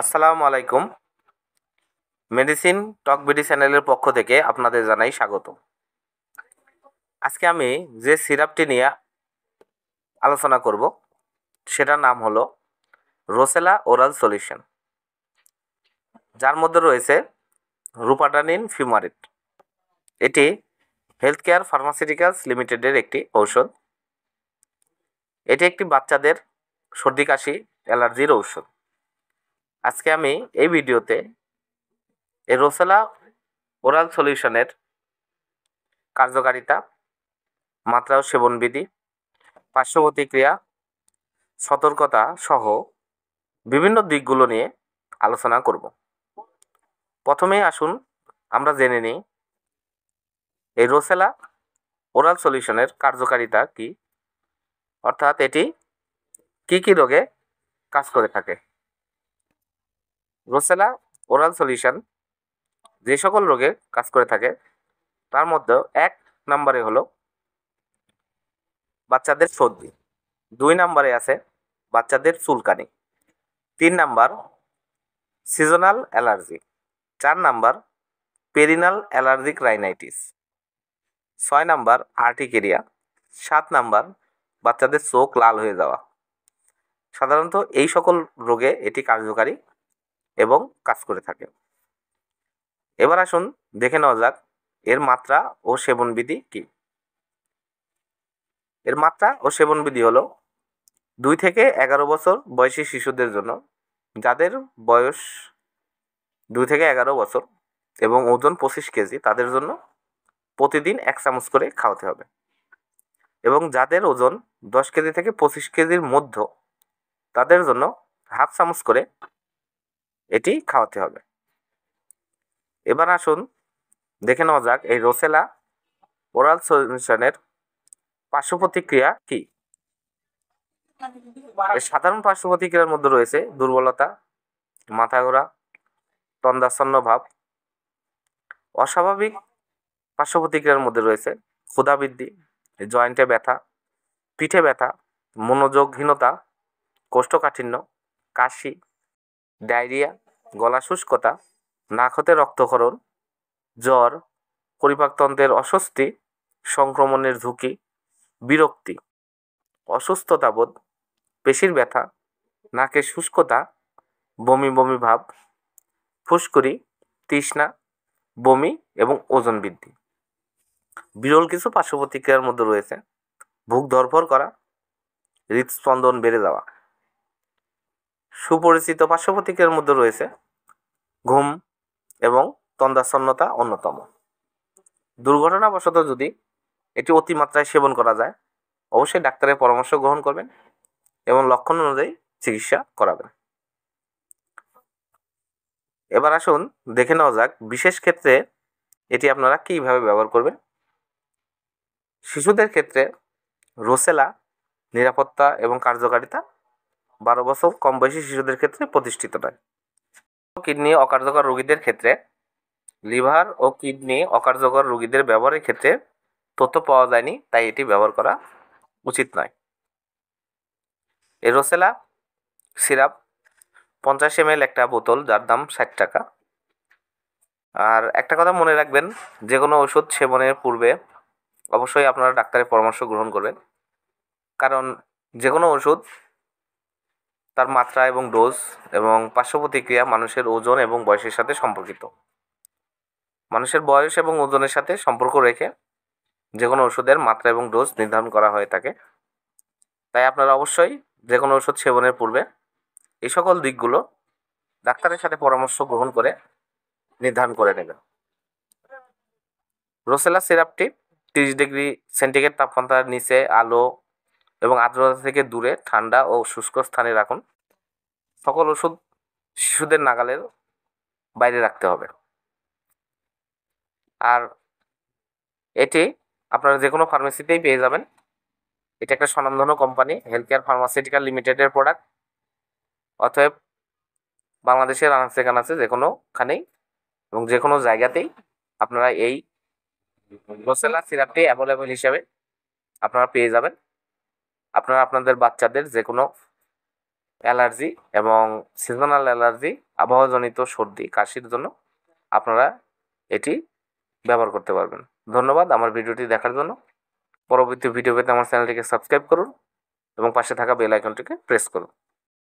আসসালামু আলাইকুম। মেডিসিন টক বিডি চ্যানেলের পক্ষ থেকে আপনাদের জানাই স্বাগত। আজকে আমি যে সিরাপটি নিয়ে আলোচনা করব সেটার নাম হলো রোসেলা ওরাল সলিউশন, যার মধ্যে রয়েছে রুপাটানিন ফিউমারেট। এটি হেলথ কেয়ার ফার্মাসিউটিক্যালস লিমিটেডের একটি ঔষধ। এটি একটি বাচ্চাদের সর্দি কাশি অ্যালার্জির ঔষধ। আজকে আমি এই ভিডিওতে এই রোসেলা ওরাল সলিউশনের কার্যকারিতা, মাত্রা ও সেবনবিধি, পার্শ্ব প্রতিক্রিয়া, সতর্কতা সহ বিভিন্ন দিকগুলো নিয়ে আলোচনা করব। প্রথমেই আসুন আমরা জেনে নিই এই রোসেলা ওরাল সলিউশনের কার্যকারিতা কি, অর্থাৎ এটি কি রোগে কাজ করে থাকে। রোসেলা ওরাল সলিউশন যে সকল রোগে কাজ করে থাকে তার মধ্যে 1 নম্বরে হলো বাচ্চাদের সর্দি, 2 নম্বরে আছে বাচ্চাদের চুলকানি, 3 number seasonal allergy, 4 number perennial allergic rhinitis, 6 number urticaria, 7 number বাচ্চাদের চোখ লাল হয়ে যাওয়া। সাধারণত এই সকল রোগে এটি কার্যকারী এবং কাজ করে থাকে। এবার আসুন দেখে নেওয়া যাক এর মাত্রা ও সেবনবিধি কি। এর মাত্রা ও সেবনবিধি হলো 2 থেকে 11 বছর বয়সী শিশুদের জন্য, যাদের বয়স 2 থেকে 11 বছর এবং ওজন 25 কেজি তাদের জন্য প্রতিদিন 1 চামচ করে খাওয়াতে হবে, এবং যাদের ওজন 10 কেজি থেকে 25 কেজির মধ্যে তাদের জন্য হাফ চামচ করে এটি খাওয়াতে হবে। এবার আসুন দেখে নেওয়া যাক এই রোসেলা ওরাল সলিউশনের পার্শ্ব প্রতিক্রিয়া কি। এর সাধারণ পার্শ্ব প্রতিক্রিয়ার মধ্যে রয়েছে দুর্বলতা, মাথা ঘোরা, তন্দ্রাচ্ছন্ন ভাব। অস্বাভাবিক পার্শ্ব প্রতিক্রিয়ার মধ্যে রয়েছে ক্ষুধা বৃদ্ধি, জয়েন্টে ব্যথা, পিঠে ব্যথা, মনোযোগহীনতা, কোষ্ঠকাঠিন্য, কাশি, ডায়রিয়া, গলা শুষ্কতা, নাক হতে রক্তক্ষরণ, জ্বর, পরিপাকতন্ত্রের অস্বস্তি, সংক্রমণের ঝুঁকি, বিরক্তি, অসুস্থতাবোধ, পেশির ব্যথা, নাকের শুষ্কতা, বমি বমি ভাব, ফুসকুড়ি, তৃষ্ণা, বমি এবং ওজন বৃদ্ধি। বিরল কিছু পার্শ্ব প্রতিক্রিয়ার মধ্যে রয়েছে বুক ধড়ফড় করা, হৃদস্পন্দন বেড়ে যাওয়া। সুপরিচিত পার্শ্ব প্রতিক্রিয়ার মধ্যে রয়েছে ঘুম এবং তন্দ্রাচ্ছন্নতা অন্যতম। দুর্ঘটনাবশত যদি এটি অতিমাত্রায় সেবন করা যায় অবশ্যই ডাক্তারের পরামর্শ গ্রহণ করবেন এবং লক্ষণ অনুযায়ী চিকিৎসা করাবেন। এবার আসুন দেখে নেওয়া যাক বিশেষ ক্ষেত্রে এটি আপনারা কীভাবে ব্যবহার করবেন। শিশুদের ক্ষেত্রে রোসেলা নিরাপত্তা এবং কার্যকারিতা 12 বছর কম বয়সী শিশুদের ক্ষেত্রে প্রতিষ্ঠিত নয়। কিডনি অকার্যকর রোগীদের ক্ষেত্রে, লিভার ও কিডনি অকার্যকর রোগীদের ব্যবহারের ক্ষেত্রে তথ্য পাওয়া যায়নি, তাই এটি ব্যবহার করা উচিত নয়। এই রোসেলা সিরাপ 50 ml একটা বোতল, যার দাম 60 টাকা। আর একটা কথা মনে রাখবেন, যে কোনো ওষুধ সেবনের পূর্বে অবশ্যই আপনারা ডাক্তারের পরামর্শ গ্রহণ করবেন, কারণ যে কোনো ওষুধ তার মাত্রা এবং ডোজ এবং পার্শ্ব প্রতিক্রিয়া মানুষের ওজন এবং বয়সের সাথে সম্পর্কিত। মানুষের বয়স এবং ওজনের সাথে সম্পর্ক রেখে যে কোনো ওষুধের মাত্রা এবং ডোজ নির্ধারণ করা হয়ে থাকে। তাই আপনারা অবশ্যই যে কোনো ওষুধ সেবনের পূর্বে এই সকল দিকগুলো ডাক্তারের সাথে পরামর্শ গ্রহণ করে নির্ধারণ করে নেবেন। রোসেলা সিরাপটি 30 ডিগ্রি সেন্টিগ্রেড তাপমাত্রার নিচে আলো এবং আর্দ্রতা থেকে দূরে ঠান্ডা ও শুষ্ক স্থানে রাখুন। সকল ওষুধ শিশুদের নাগালের বাইরে রাখতে হবে। আর এটি আপনারা যে কোনো ফার্মেসিতেই পেয়ে যাবেন। এটা একটা স্বনামধন্য কোম্পানি হেলথ কেয়ার ফার্মাসিউটিক্যাল লিমিটেডের প্রোডাক্ট। অতএব বাংলাদেশের আনাচে কানাচে যে কোনোখানেই এবং যে কোনো জায়গাতেই আপনারা এই রোসেলা সিরাপটি অ্যাভেলেবল হিসেবে আপনারা পেয়ে যাবেন। আপনারা আপনাদের বাচ্চাদের যে কোনো অ্যালার্জি এবং সিজনাল অ্যালার্জি, আবহাওয়াজনিত সর্দি কাশির জন্য আপনারা এটি ব্যবহার করতে পারবেন। ধন্যবাদ আমার ভিডিওটি দেখার জন্য। পরবর্তী ভিডিও পেতে আমার চ্যানেলটিকে সাবস্ক্রাইব করুন এবং পাশে থাকা বেল আইকনটিকে প্রেস করুন।